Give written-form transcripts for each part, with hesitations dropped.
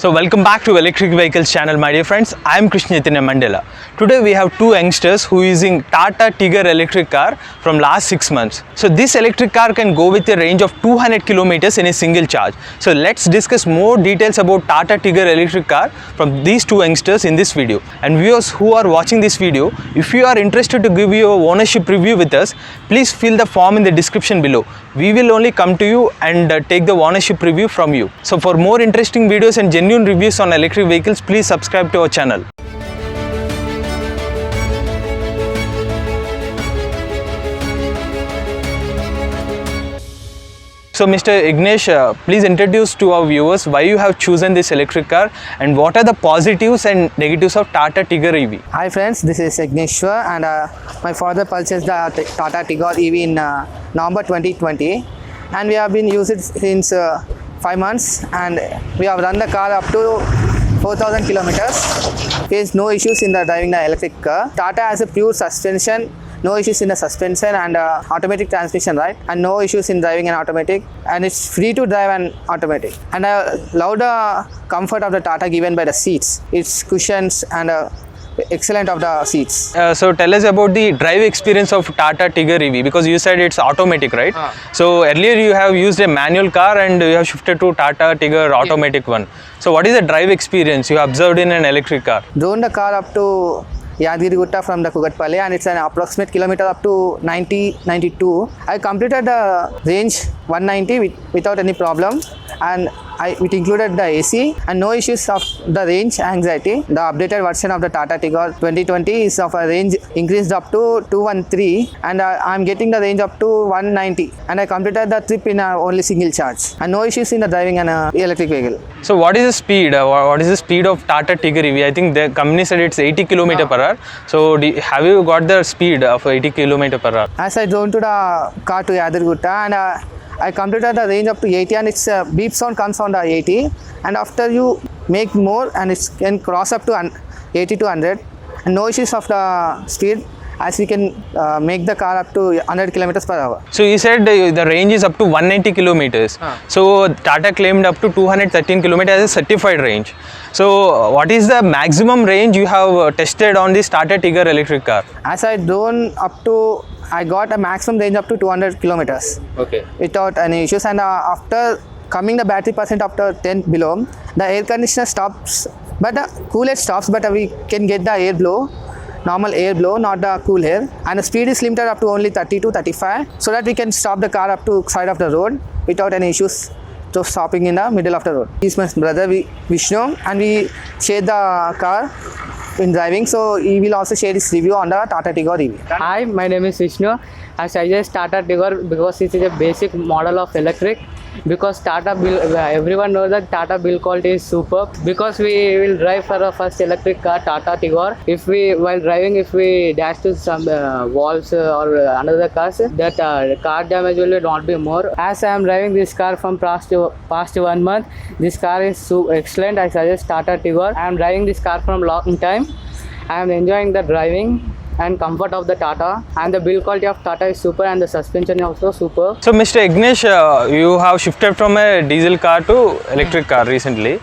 So welcome back to Electric Vehicles channel, my dear friends. I am Krishna Chaitanya Mandela. Today we have two youngsters who are using Tata Tigor electric car from last 6 months. So this electric car can go with a range of 200 kilometers in a single charge. So let's discuss more details about Tata Tigor electric car from these two youngsters in this video. And viewers who are watching this video, if you are interested to give your ownership review with us, please fill the form in the description below. We will only come to you and take the ownership review from you. So for more interesting videos and genuine reviews on electric vehicles, please subscribe to our channel. So Mr. Ignesh, please introduce to our viewers why you have chosen this electric car and what are the positives and negatives of Tata Tigor EV. Hi friends, this is Igneshwar and my father purchased the Tata Tigor EV in November 2020 and we have been using it since 5 months and we have run the car up to 4,000 kilometers. Faced no issues in the driving the electric car. Tata has a pure suspension, no issues in the suspension and automatic transmission, right? And no issues in driving an automatic, and it's free to drive an automatic. And I love the comfort of the Tata given by the seats. Its cushions and excellent of the seats. So tell us about the drive experience of Tata Tigor EV, because you said it's automatic, right? So earlier you have used a manual car and you have shifted to Tata Tigor automatic one. So what is the drive experience you observed in an electric car? Drove the car up to Yadgirigutta from the Kugatpally and it's an approximate kilometer up to 92. I completed the range 190 without any problem, and it included the AC and no issues of the range anxiety. The updated version of the Tata Tigor 2020 is of a range increased up to 213 and I'm getting the range up to 190 and I completed the trip in only single charge and no issues in the driving an electric vehicle. So what is the speed? What is the speed of Tata Tigor EV? I think the company said it's 80 km per hour. So have you got the speed of 80 km per hour? As I drove to the car to Yadgirigutta and I completed the range up to 80 and its beep sound comes on the 80 and after you make more and it can cross up to 80 to 100 and no issues of the speed as we can make the car up to 100 kilometers per hour. So you said the range is up to 190 kilometers. So Tata claimed up to 213 kilometers as a certified range. So what is the maximum range you have tested on this Tata Tigor electric car? As I drove up to, I got a maximum range up to 200 kilometers. Okay. Without any issues, and after coming the battery percent after 10 below, the air conditioner stops, but the cool air stops, but we can get the air blow, normal air blow, not the cool air, and the speed is limited up to only 30 to 35, so that we can stop the car up to side of the road without any issues. So stopping in the middle of the road. He's my brother Vishnu and we share the car in driving, so he will also share his review on the Tata Tigor EV. Hi, my name is Vishnu. I suggest Tata Tigor because it is a basic model of electric. Because Tata build, everyone knows that Tata build quality is superb. Because we will drive for our first electric car, Tata Tigor. If we, while driving, if we dash to some walls or another cars, that car damage will not be more. As I am driving this car from past 1 month, this car is so excellent. I suggest Tata Tigor. I am driving this car from long time. I am enjoying the driving and comfort of the Tata, and the build quality of Tata is super and the suspension is also super. So Mr. Ignesh, you have shifted from a diesel car to electric car recently.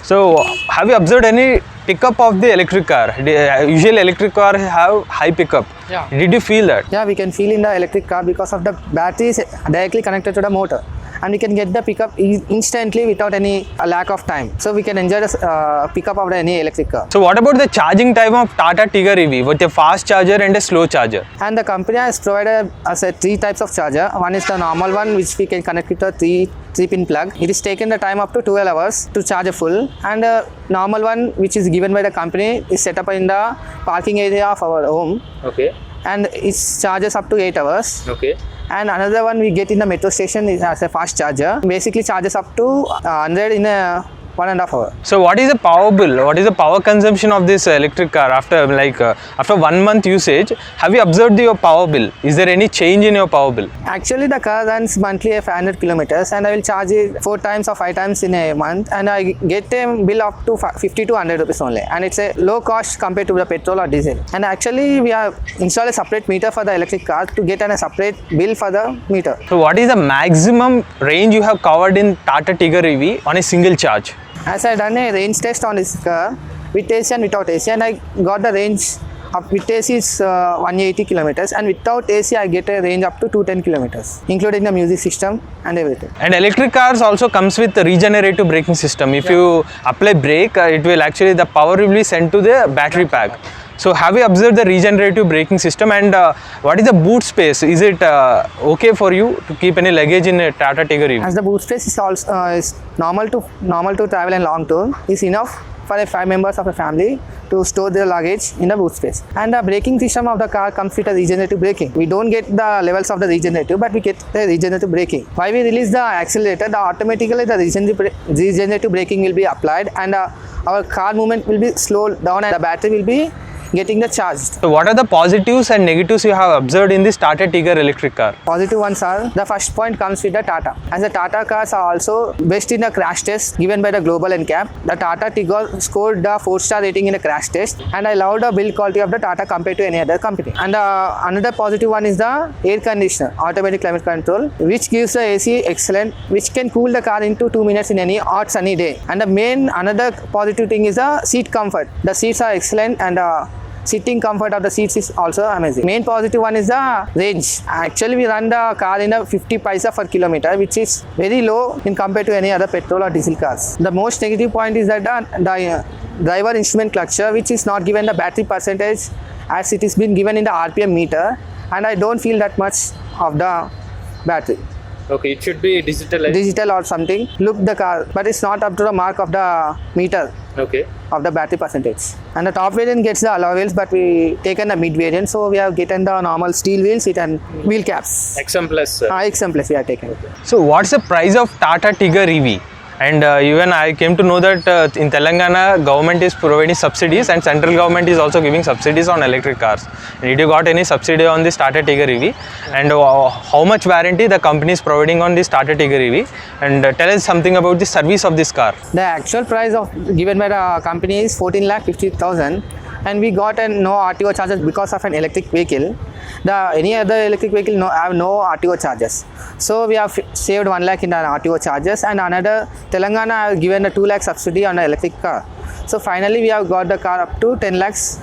So have you observed any pickup of the electric car? Usually electric car have high pickup. Yeah. Did you feel that? Yeah, we can feel in the electric car because of the battery is directly connected to the motor. And we can get the pickup instantly without any lack of time. So we can enjoy the pickup of any electric car. So what about the charging time of Tata Tigor EV with a fast charger and a slow charger? And the company has provided us 3 types of charger. One is the normal one which we can connect with a 3-pin plug. It is taken the time up to 12 hours to charge a full. And the normal one which is given by the company is set up in the parking area of our home. Okay. And it charges up to 8 hours. Okay. And another one we get in the metro station is as a fast charger. Basically charges up to 100 in a 1.5 hours. So what is the power bill? What is the power consumption of this electric car after after 1 month usage? Have you observed your power bill? Is there any change in your power bill? Actually, the car runs monthly 500 kilometers and I will charge it 4 times or 5 times in a month and I get a bill up to 50 to 100 rupees only, and it's a low cost compared to the petrol or diesel. And actually we have installed a separate meter for the electric car to get a separate bill for the meter. So what is the maximum range you have covered in Tata Tigor EV on a single charge? As I done a range test on this car with AC and without AC, and I got the range up with AC is 180 kilometers, and without AC I get a range up to 210 kilometers, including the music system and everything. And electric cars also comes with the regenerative braking system. If you apply brake, it will actually, the power will be sent to the battery pack. So have you observed the regenerative braking system, and what is the boot space? Is it okay for you to keep any luggage in a Tata Tigor EV? As the boot space is also is normal to travel and long tour, is enough for 5 members of a family to store their luggage in the boot space. And the braking system of the car comes with a regenerative braking. We don't get the levels of the regenerative, but we get the regenerative braking. While we release the accelerator, automatically the regenerative braking will be applied, and our car movement will be slowed down, and the battery will be getting the charged. So what are the positives and negatives you have observed in this Tata Tigor electric car? Positive ones are, the first point comes with the Tata. As the Tata cars are also best in the crash test given by the Global NCAP, the Tata Tigor scored the 4-star rating in the crash test, and I love the build quality of the Tata compared to any other company. And another positive one is the air conditioner, automatic climate control, which gives the AC excellent, which can cool the car into 2 minutes in any hot sunny day. And another positive thing is the seat comfort. The seats are excellent, and sitting comfort of the seats is also amazing. Main positive one is the range. Actually, we run the car in a 50 paisa per kilometer, which is very low in compared to any other petrol or diesel cars. The most negative point is that the driver instrument cluster, which is not given the battery percentage as it is been given in the RPM meter, and I don't feel that much of the battery. Okay, it should be Digital or something. Look the car, but it's not up to the mark of the meter. Okay. Of the battery percentage. And the top variant gets the alloy wheels, but we taken the mid variant, so we have gotten the normal steel wheels and wheel caps. XM Plus. XM Plus we are taken. So what's the price of Tata Tigor EV? And even I came to know that in Telangana, government is providing subsidies, and central government is also giving subsidies on electric cars. Did you got any subsidy on this Tata Tigor EV? And how much warranty the company is providing on this Tata Tigor EV? And tell us something about the service of this car. The actual price given by the company is 14,50,000, and we got no RTO charges because of an electric vehicle. Any other electric vehicle have no RTO charges. So we have saved 1 lakh in the RTO charges, and another Telangana have given a 2 lakh subsidy on the electric car. So finally we have got the car up to 10 lakhs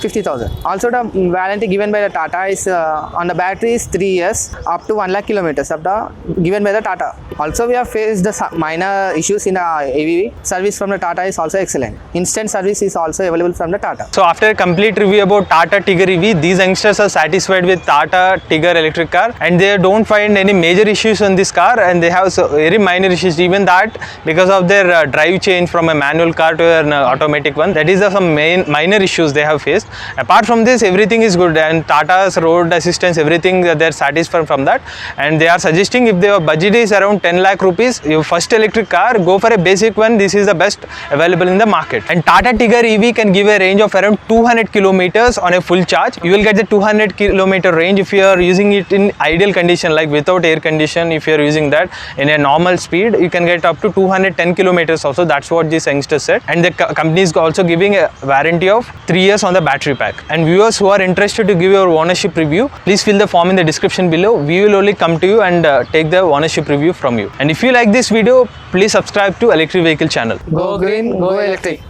50,000. Also the warranty given by the Tata is on the battery is 3 years up to 1 lakh kilometers of the given by the Tata. Also we have faced the minor issues in the AVV. Service from the Tata is also excellent. Instant service is also available from the Tata. So after a complete review about Tata Tigor EV, these youngsters are satisfied with Tata Tigor electric car, and they don't find any major issues on this car, and they have very minor issues, even that because of their drive change from a manual car to an automatic one. That is some minor issues they have faced. Apart from this, everything is good, and Tata's road assistance, everything, they're satisfied from that. And they are suggesting, if their budget is around 10 lakh rupees, your first electric car, go for a basic one. This is the best available in the market. And Tata Tigor EV can give a range of around 200 kilometers on a full charge. You will get the 200 kilometer range if you are using it in ideal condition, like without air condition. If you are using that in a normal speed, you can get up to 210 kilometers also. That's what this youngster said. And the company is also giving a warranty of 3 years on the battery pack. And viewers who are interested to give your ownership review, please fill the form in the description below. We will only come to you and take the ownership review from you. And if you like this video, please subscribe to Electric Vehicle channel. Go green, go electric.